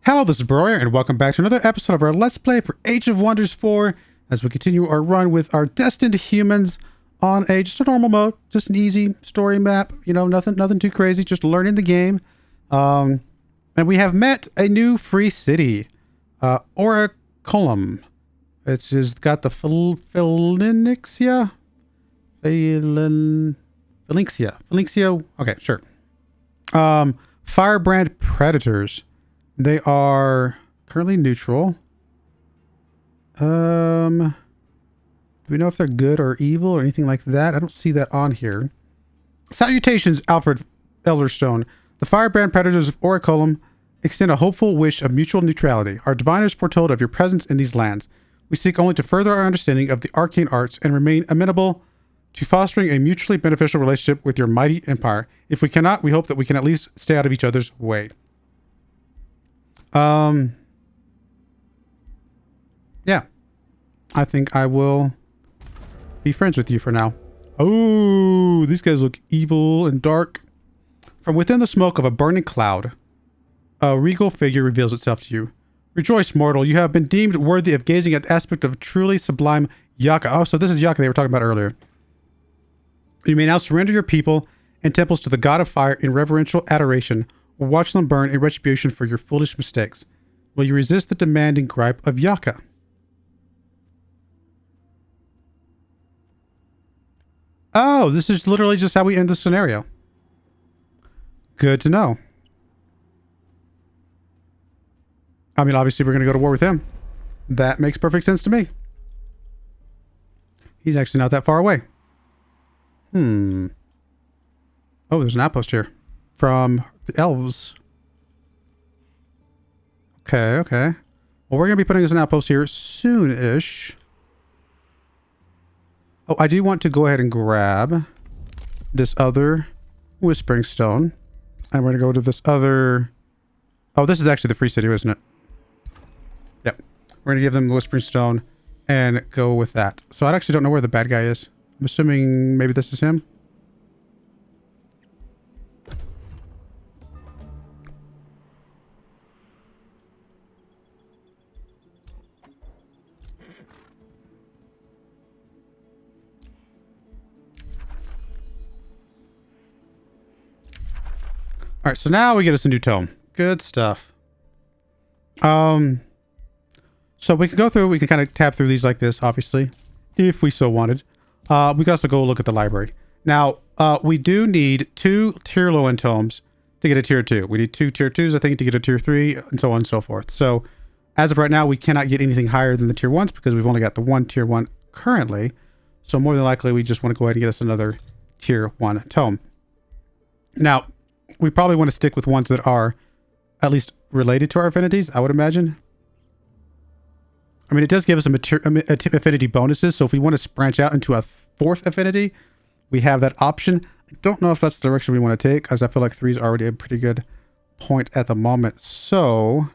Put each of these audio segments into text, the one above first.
Hello, this is Broyar, and welcome back to another episode of our Let's Play for Age of Wonders 4 as we continue our run with our Destined Humans on just a normal mode, just an easy story map, you know, nothing too crazy, just learning the game. And we have met a new free city, Oraculum. It's just got the Phalanxia? Phalanxia? Okay, sure. Firebrand Predators. They are currently neutral. Do we know if they're good or evil or anything like that? I don't see that on here. Salutations, Alfred Elderstone. The Firebrand Predators of Oraculum extend a hopeful wish of mutual neutrality. Our diviners foretold of your presence in these lands. We seek only to further our understanding of the arcane arts and remain amenable to fostering a mutually beneficial relationship with your mighty empire. If we cannot, we hope that we can at least stay out of each other's way. Yeah. I think I will be friends with you for now. Oh, these guys look evil and dark. From within the smoke of a burning cloud, a regal figure reveals itself to you. Rejoice, mortal. You have been deemed worthy of gazing at the aspect of truly sublime Yaka. Oh, so this is Yaka they were talking about earlier. You may now surrender your people and temples to the god of fire in reverential adoration, or watch them burn in retribution for your foolish mistakes. Will you resist the demanding gripe of Yaka? Oh, this is literally just how we end the scenario. Good to know. I mean, obviously we're going to go to war with him. That makes perfect sense to me. He's actually not that far away. Oh, there's an outpost here. From the elves. Okay. Well, we're going to be putting us an outpost here soon-ish. Oh, I do want to go ahead and grab this other Whispering Stone. And we're going to go to this other... Oh, this is actually the free city, isn't it? Yep. We're going to give them the Whispering Stone and go with that. So I actually don't know where the bad guy is. I'm assuming maybe this is him. All right, so now we get us a new tome. Good stuff. So we can go through, we can kind of tab through these like this, obviously, if we so wanted. We can also go look at the library. Now, we do need 2 tier low end tomes to get a tier 2. We need 2 tier 2s, I think, to get a tier 3, and so on and so forth. So, as of right now, we cannot get anything higher than the tier 1s because we've only got the 1 tier 1 currently. So, more than likely, we just want to go ahead and get us another tier 1 tome. Now, we probably want to stick with ones that are at least related to our affinities, I would imagine. I mean, it does give us affinity bonuses, so if we want to branch out into a 4th affinity, we have that option. I don't know if that's the direction we want to take, as I feel like 3 is already a pretty good point at the moment. So,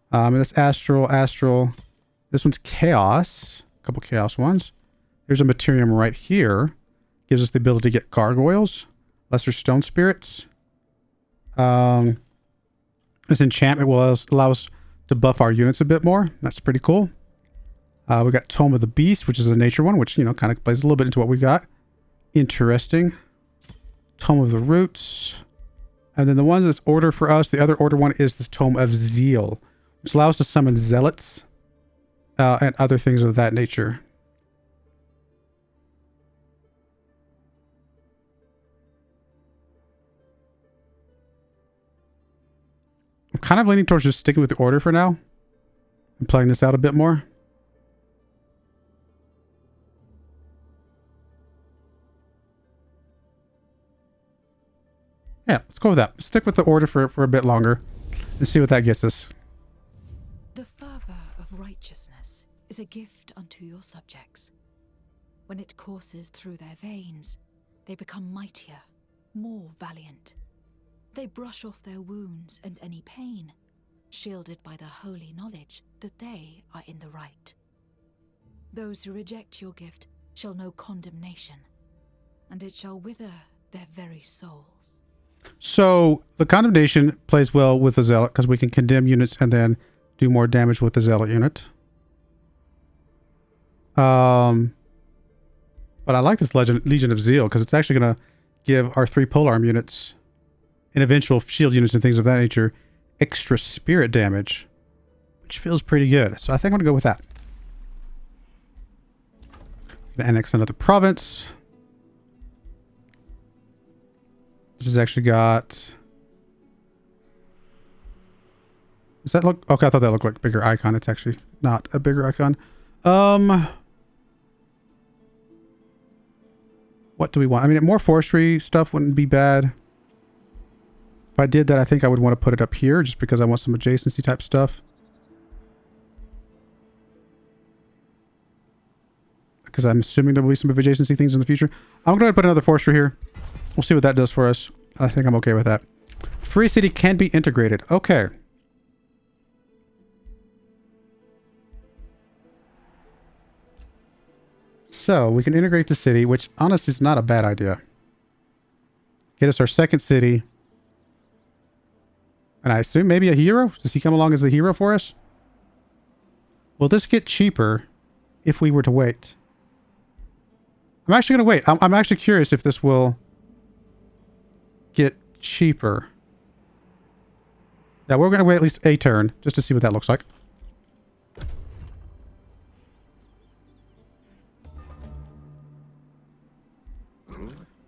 that's Astral. This one's Chaos. A couple Chaos ones. There's a Materium right here. Gives us the ability to get Gargoyles. Lesser Stone Spirits. This enchantment will allow us to buff our units a bit more. That's pretty cool. We got Tome of the Beast, which is a nature one, which, you know, kind of plays a little bit into what we got. Interesting. Tome of the Roots. And then the one that's order for us, the other order one is this Tome of Zeal, which allows us to summon zealots and other things of that nature. I'm kind of leaning towards just sticking with the order for now and playing this out a bit more. Yeah, let's go with that. Stick with the order for a bit longer and see what that gets us. The fervor of righteousness is a gift unto your subjects. When it courses through their veins, they become mightier, more valiant. They brush off their wounds and any pain, shielded by the holy knowledge that they are in the right. Those who reject your gift shall know condemnation, and it shall wither their very souls. So the condemnation plays well with the zealot because we can condemn units and then do more damage with the zealot unit. But I like this Legion of Zeal because it's actually going to give our 3 polearm units and eventual shield units and things of that nature extra spirit damage, which feels pretty good. So I think I'm going to go with that. Gonna annex another province. This has actually got... Does that look... Okay, I thought that looked like a bigger icon. It's actually not a bigger icon. What do we want? I mean, more forestry stuff wouldn't be bad. If I did that, I think I would want to put it up here just because I want some adjacency type stuff. Because I'm assuming there will be some adjacency things in the future. I'm going to put another forestry here. We'll see what that does for us. I think I'm okay with that. Free city can be integrated. Okay. So we can integrate the city, which honestly is not a bad idea. Get us our second city. And I assume maybe a hero? Does he come along as a hero for us? Will this get cheaper if we were to wait? I'm actually going to wait. I'm actually curious if this will get cheaper. Yeah, we're going to wait at least a turn just to see what that looks like.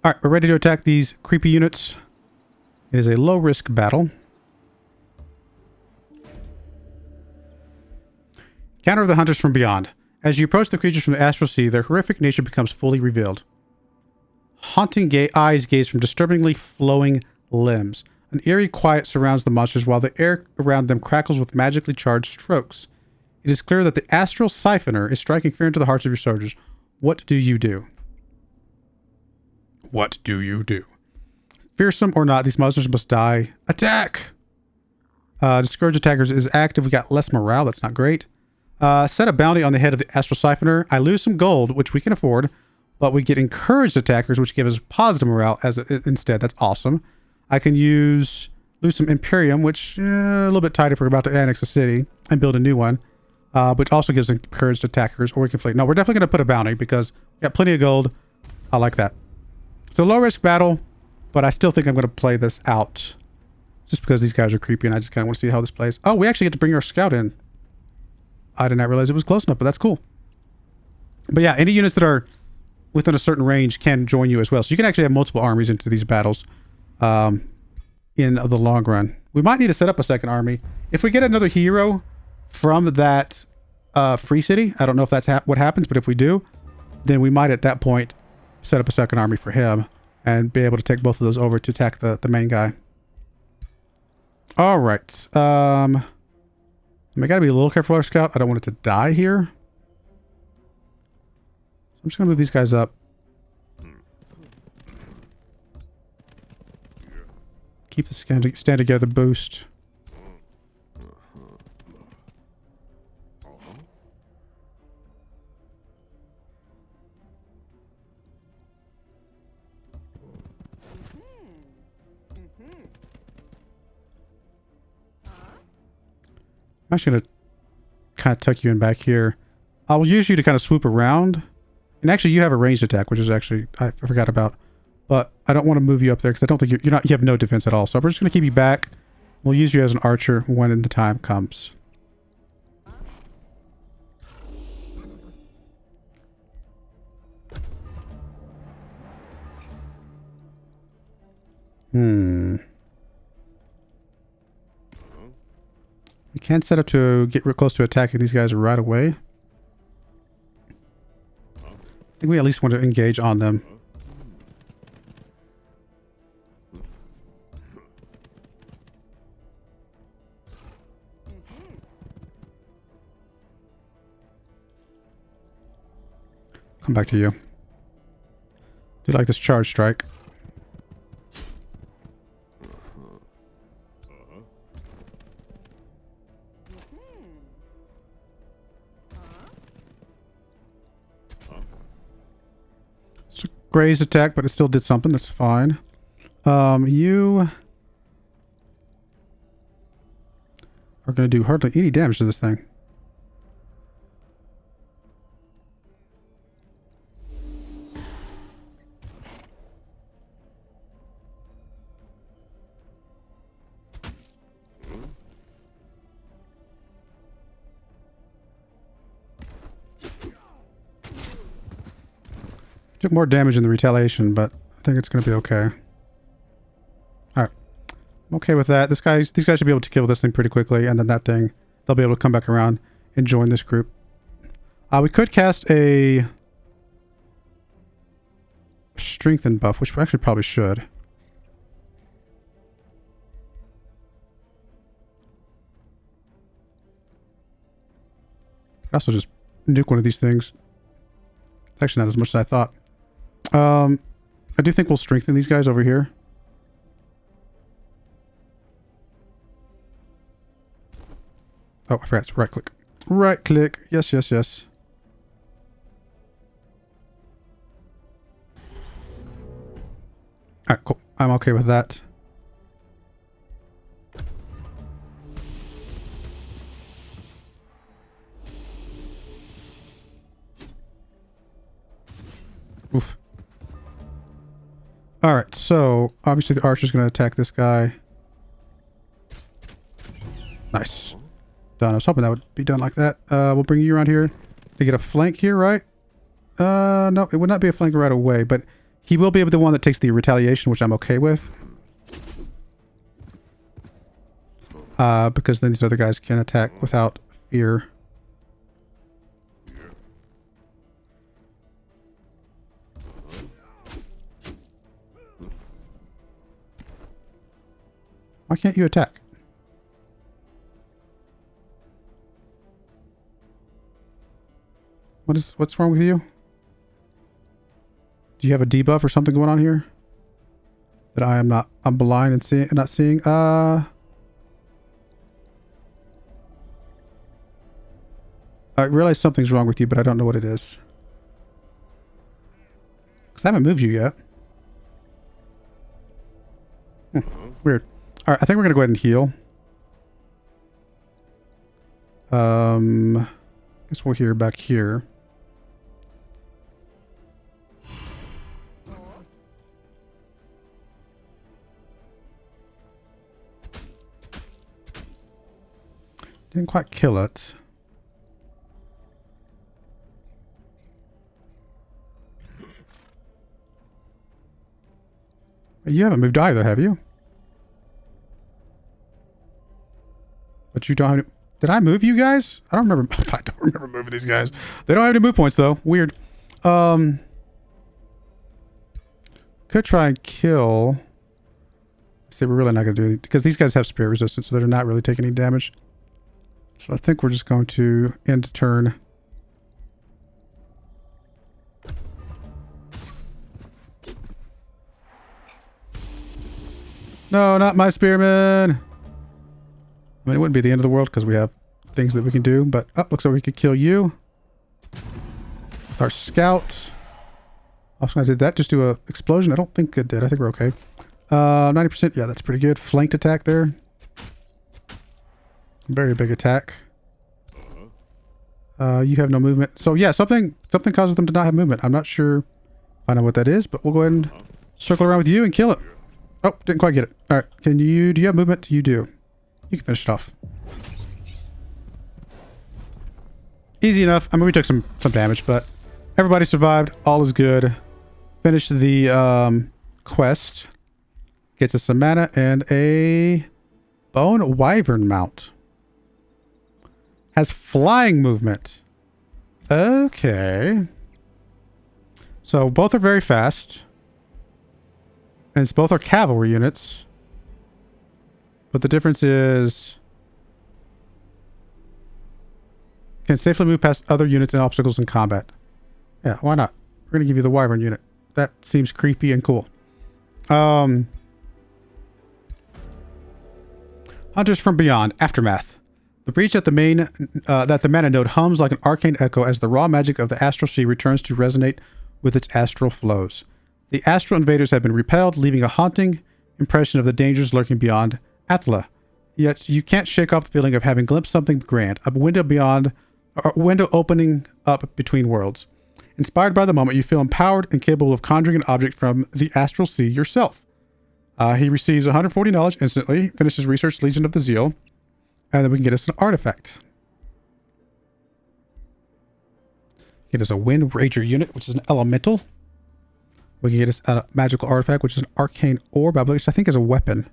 All right, we're ready to attack these creepy units. It is a low-risk battle. Counter the hunters from beyond. As you approach the creatures from the astral sea, their horrific nature becomes fully revealed. Haunting eyes gaze from disturbingly flowing limbs. An eerie quiet surrounds the monsters while the air around them crackles with magically charged strokes. It is clear that the astral siphoner is striking fear into the hearts of your soldiers. What do you do? What do you do? Fearsome or not, these monsters must die. Attack! Discourage attackers is active. We got less morale. That's not great. Set a bounty on the head of the astral siphoner. I lose some gold, which we can afford, but we get encouraged attackers, which give us positive morale instead. That's awesome. I can lose some Imperium, which a little bit tight if we're about to annex a city and build a new one, but also gives encouraged attackers, or we can flee. No, we're definitely going to put a bounty because we got plenty of gold. I like that. It's a low-risk battle, but I still think I'm going to play this out just because these guys are creepy and I just kind of want to see how this plays. Oh, we actually get to bring our scout in. I did not realize it was close enough, but that's cool. But yeah, any units that are within a certain range can join you as well. So you can actually have multiple armies into these battles in the long run. We might need to set up a second army. If we get another hero from that free city, I don't know if that's what happens, but if we do, then we might at that point set up a second army for him and be able to take both of those over to attack the main guy. All right. I gotta be a little careful with our scout. I don't want it to die here. I'm just gonna move these guys up. Keep the stand together boost. I'm actually going to kind of tuck you in back here. I will use you to kind of swoop around. And actually, you have a ranged attack, which is actually, I forgot about. But I don't want to move you up there because I don't think you have no defense at all. So we're just going to keep you back. We'll use you as an archer when the time comes. We can set up to get real close to attacking these guys right away. I think we at least want to engage on them. Come back to you. Do you like this charge strike? Grazed attack, but it still did something. That's fine. You are going to do hardly any damage to this thing. Took more damage in the retaliation, but I think it's going to be okay. Alright. I'm okay with that. These guys should be able to kill this thing pretty quickly, and then that thing, they'll be able to come back around and join this group. We could cast a strengthen buff, which we actually probably should. I also just nuke one of these things. It's actually not as much as I thought. I do think we'll strengthen these guys over here. Oh, I forgot to right click. Right click. Yes, yes, yes. Alright, cool. I'm okay with that. Oof. Alright, so obviously the archer's going to attack this guy. Nice. Done. I was hoping that would be done like that. We'll bring you around here to get a flank here, right? No, it would not be a flank right away, but he will be able to be the one that takes the retaliation, which I'm okay with. Because then these other guys can attack without fear. Why can't you attack? What's wrong with you? Do you have a debuff or something going on here? That I'm blind and not seeing. I realize something's wrong with you, but I don't know what it is. Because I haven't moved you yet. Weird. Alright, I think we're going to go ahead and heal. Guess we'll heal back here. Didn't quite kill it. You haven't moved either, have you? But you don't have any... Did I move you guys? I don't remember. I don't remember moving these guys. They don't have any move points, though. Weird. Could try and kill... See, we're really not going to do it. Because these guys have spirit resistance, so they're not really taking any damage. So I think we're just going to end turn. No, not my spearman. I mean, it wouldn't be the end of the world because we have things that we can do, but looks like we could kill you. Our scout. Also, I did that. Just do a explosion. I don't think it did. I think we're okay. 90%. Yeah, that's pretty good. Flanked attack there. Very big attack. You have no movement. So yeah, something causes them to not have movement. I'm not sure I know what that is, but we'll go ahead and circle around with you and kill it. Oh, didn't quite get it. All right. Do you have movement? You do. You can finish it off. Easy enough. I mean, we took some damage, but everybody survived. All is good. Finished the quest. Gets us some mana and a bone wyvern mount. Has flying movement. Okay. So both are very fast. And it's both are cavalry units. But the difference is... Can safely move past other units and obstacles in combat. Yeah, why not? We're going to give you the wyvern unit. That seems creepy and cool. Hunters from Beyond. Aftermath. The breach at the mana node hums like an arcane echo as the raw magic of the astral sea returns to resonate with its astral flows. The astral invaders have been repelled, leaving a haunting impression of the dangers lurking beyond Athla. Yet you can't shake off the feeling of having glimpsed something grand, a window beyond, or a window opening up between worlds. Inspired by the moment, you feel empowered and capable of conjuring an object from the astral sea yourself. He receives 140 knowledge instantly, finishes research Legion of the Zeal, and then we can get us an artifact. Get us a Wind Rager unit, which is an elemental. We can get us a magical artifact, which is an arcane orb, which I think is a weapon.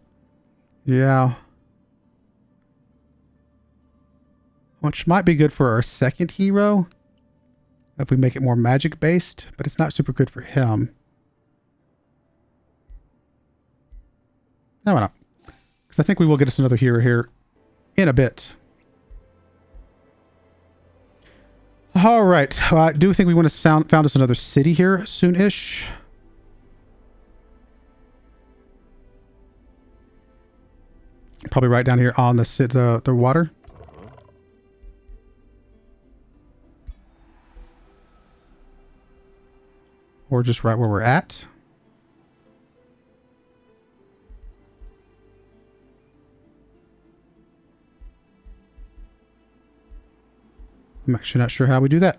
Yeah. Which might be good for our second hero if we make it more magic based, but it's not super good for him. No, why not? Because I think we will get us another hero here in a bit. All right. I do think we want to found us another city here soon-ish. Probably right down here on the water. Or just right where we're at. I'm actually not sure how we do that.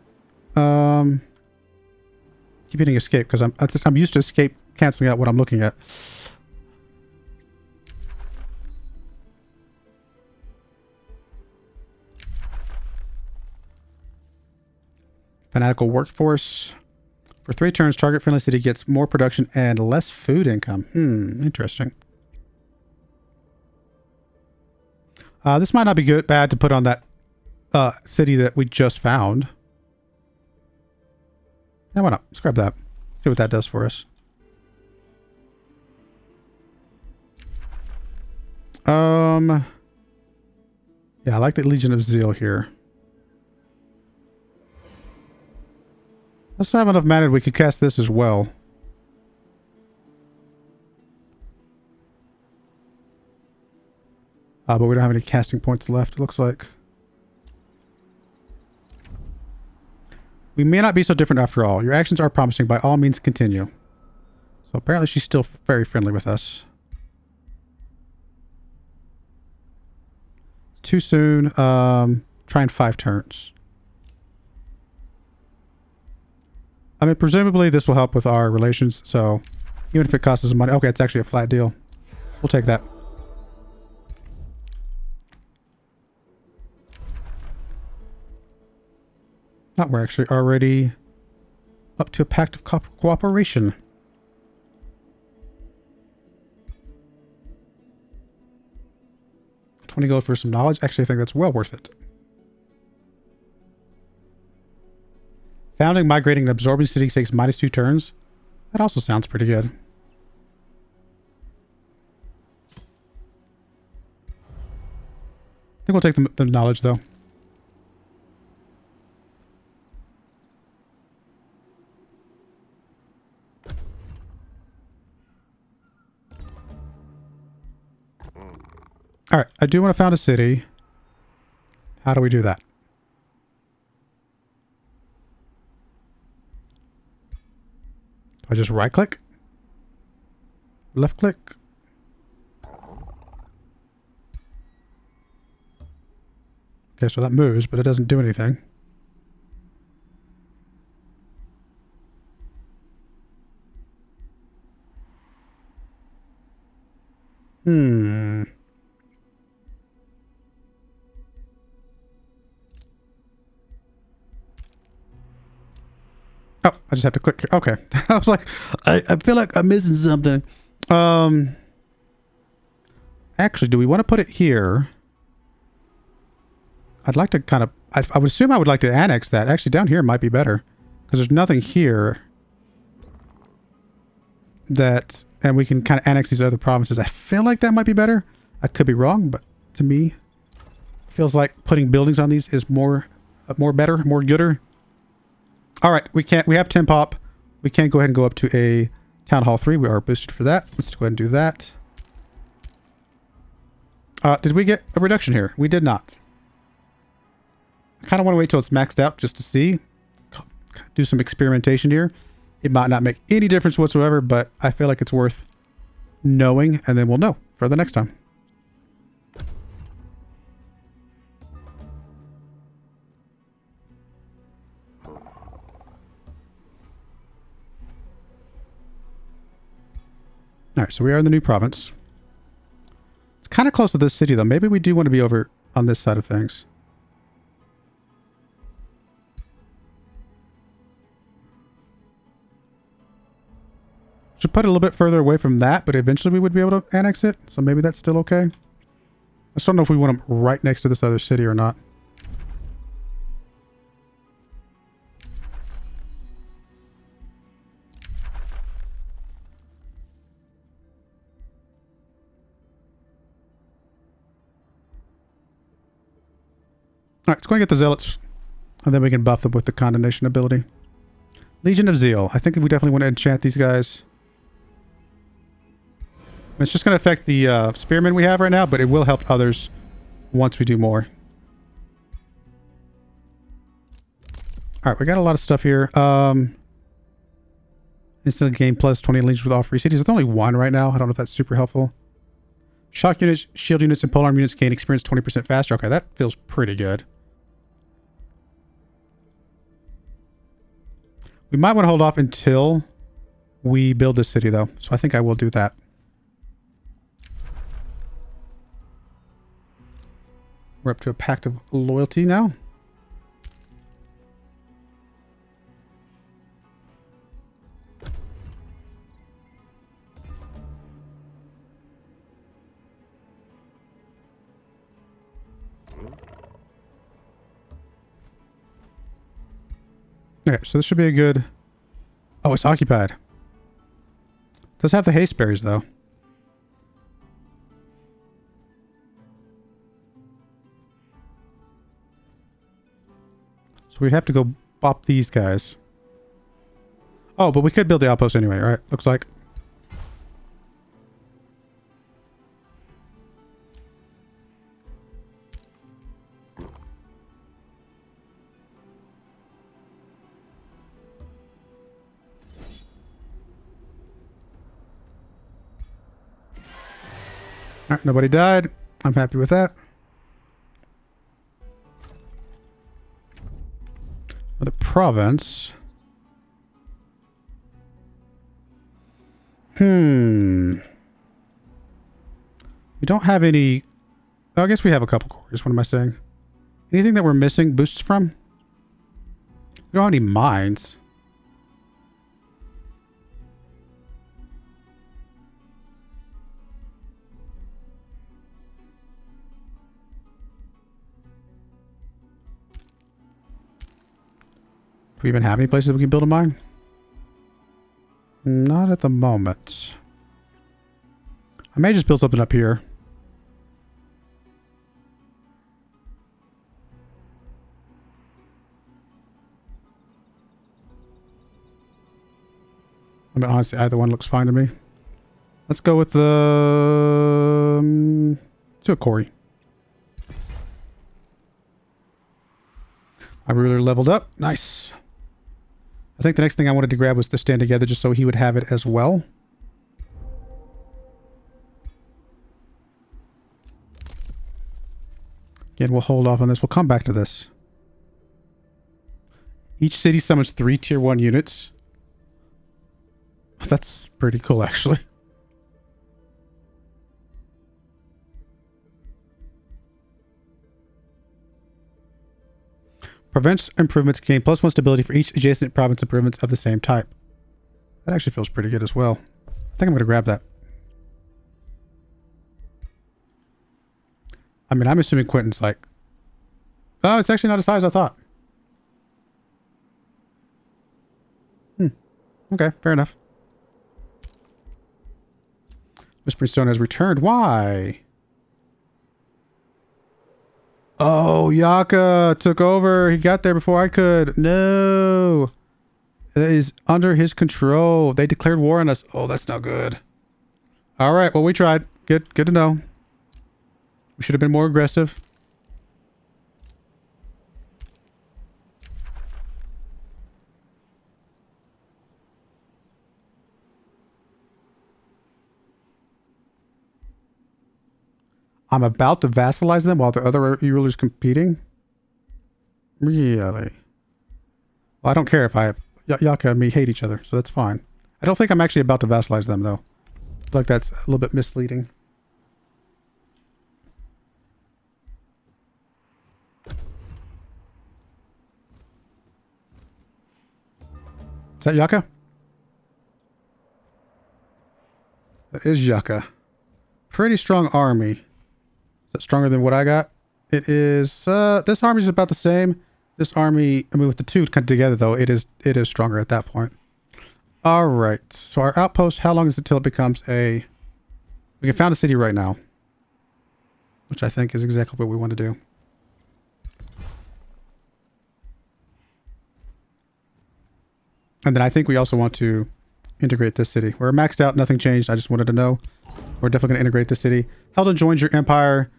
Keep hitting escape because I'm used to escape canceling out what I'm looking at. Fanatical workforce. For 3 turns, target friendly city gets more production and less food income. Interesting. This might not be bad to put on that city that we just found. Now why not? Let's grab that. See what that does for us. Yeah, I like the Legion of Zeal here. Let's have enough mana we could cast this as well. But we don't have any casting points left, it looks like. We may not be so different after all. Your actions are promising. By all means, continue. So apparently she's still very friendly with us. Too soon. Try in 5 turns. I mean, presumably this will help with our relations, so even if it costs us money... Okay, it's actually a flat deal. We'll take that. We're actually already up to a pact of cooperation. $20 gold for some knowledge. Actually, I think that's well worth it. Founding, migrating, and absorbing city takes -2 turns. That also sounds pretty good. I think we'll take the knowledge, though. Alright, I do want to found a city. How do we do that? I just right click, left click. Okay, so that moves, but it doesn't do anything. Oh, I just have to click. Okay. I was like, I feel like I'm missing something. Actually, do we want to put it here? I'd like to kind of... I would assume I would like to annex that. Actually, down here might be better. Because there's nothing here that... And we can kind of annex these other provinces. I feel like that might be better. I could be wrong, but to me, feels like putting buildings on these is more better, more gooder. All right, we have 10 pop. We can go ahead and go up to a Town Hall 3. We are boosted for that. Let's go ahead and do that. Did we get a reduction here? We did not. I kind of want to wait till it's maxed out just to see. Do some experimentation here. It might not make any difference whatsoever, but I feel like it's worth knowing, and then we'll know for the next time. Alright, so we are in the new province. It's kind of close to this city, though. Maybe we do want to be over on this side of things. Should put it a little bit further away from that, but eventually we would be able to annex it. So maybe that's still okay. I just don't know if we want them right next to this other city or not. Alright, let's go and get the zealots. And then we can buff them with the condemnation ability. Legion of Zeal. I think we definitely want to enchant these guys. It's just going to affect the spearmen we have right now, but it will help others once we do more. Alright, we got a lot of stuff here. Instant gain plus 20 allegiance with all free cities. There's only one right now. I don't know if that's super helpful. Shock units, shield units, and polearm units gain experience 20% faster. Okay, that feels pretty good. We might want to hold off until we build this city, though. So I think I will do that. We're up to a pact of loyalty now. Okay, so this should be a good... Oh, it's occupied. Does have the haste berries, though. So we have to go bop these guys. Oh, but we could build the outpost anyway, right? Looks like. Alright, nobody died. I'm happy with that. The province. We don't have any... Oh, I guess we have a couple cores. What am I saying? Anything that we're missing boosts from? We don't have any mines. Do we even have any places we can build a mine? Not at the moment. I may just build something up here. I mean, honestly, either one looks fine to me. Let's go with the... let's do a quarry. My ruler leveled up. Nice. I think the next thing I wanted to grab was the stand together just so he would have it as well. Again, we'll hold off on this. We'll come back to this. Each city summons 3 tier 1 units. That's pretty cool, actually. Prevents improvements gain +1 stability for each adjacent province improvements of the same type. That actually feels pretty good as well. I think I'm going to grab that. I mean, I'm assuming Quentin's like... Oh, it's actually not as high as I thought. Okay, fair enough. Whispering Stone has returned. Why? Oh, Yaka took over. He got there before I could. No. That is under his control. They declared war on us. Oh, that's not good. All right. Well, we tried. Good to know. We should have been more aggressive. I'm about to vassalize them while the other rulers competing? Really? Well, I don't care if Yaka and me hate each other, so that's fine. I don't think I'm actually about to vassalize them, though. I feel like that's a little bit misleading. Is that Yaka? That is Yaka. Pretty strong army. Is that stronger than what I got? It is, this army is about the same. This army, I mean, with the two kind of together, though, it is stronger at that point. All right. So our outpost, how long is it till it becomes a... We can found a city right now. Which I think is exactly what we want to do. And then I think we also want to integrate this city. We're maxed out, nothing changed. I just wanted to know. We're definitely going to integrate this city. Helden joins your empire.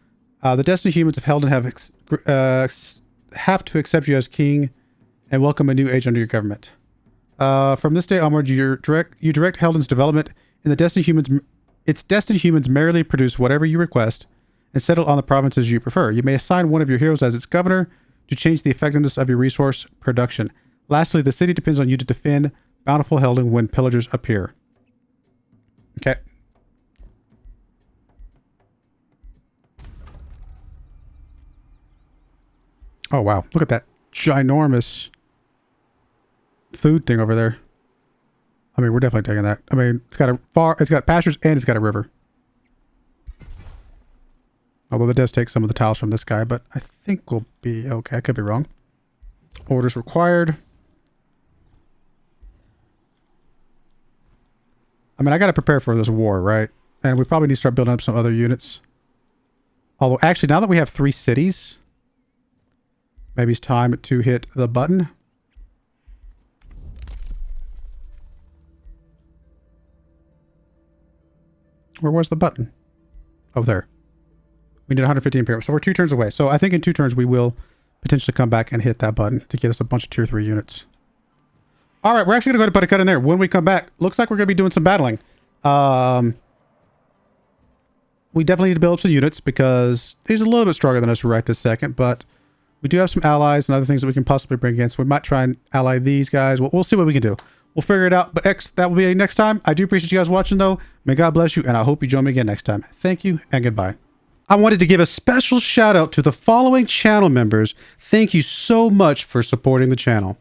The Destined Humans of Helden have to accept you as king and welcome a new age under your government. From this day onward, you direct Helden's development, and its Destined Humans merely produce whatever you request and settle on the provinces you prefer. You may assign one of your heroes as its governor to change the effectiveness of your resource production. Lastly, the city depends on you to defend bountiful Helden when pillagers appear. Okay. Oh, wow. Look at that ginormous food thing over there. I mean, we're definitely taking that. I mean, it's got pastures and it's got a river. Although it does take some of the tiles from this guy, but I think we'll be okay. I could be wrong. Orders required. I mean, I got to prepare for this war, right? And we probably need to start building up some other units. Although, actually, now that we have 3 cities, maybe it's time to hit the button. Where was the button? Oh, there. We need 150 imperial. So we're 2 turns away. So I think in 2 turns we will potentially come back and hit that button to get us a bunch of tier 3 units. All right, we're actually going to go ahead and put a cut in there. When we come back, looks like we're going to be doing some battling. We definitely need to build up some units because he's a little bit stronger than us right this second, but we do have some allies and other things that we can possibly bring against. We might try and ally these guys. We'll see what we can do. We'll figure it out, but that will be next time. I do appreciate you guys watching, though. May God bless you, and I hope you join me again next time. Thank you, and goodbye. I wanted to give a special shout out to the following channel members. Thank you so much for supporting the channel.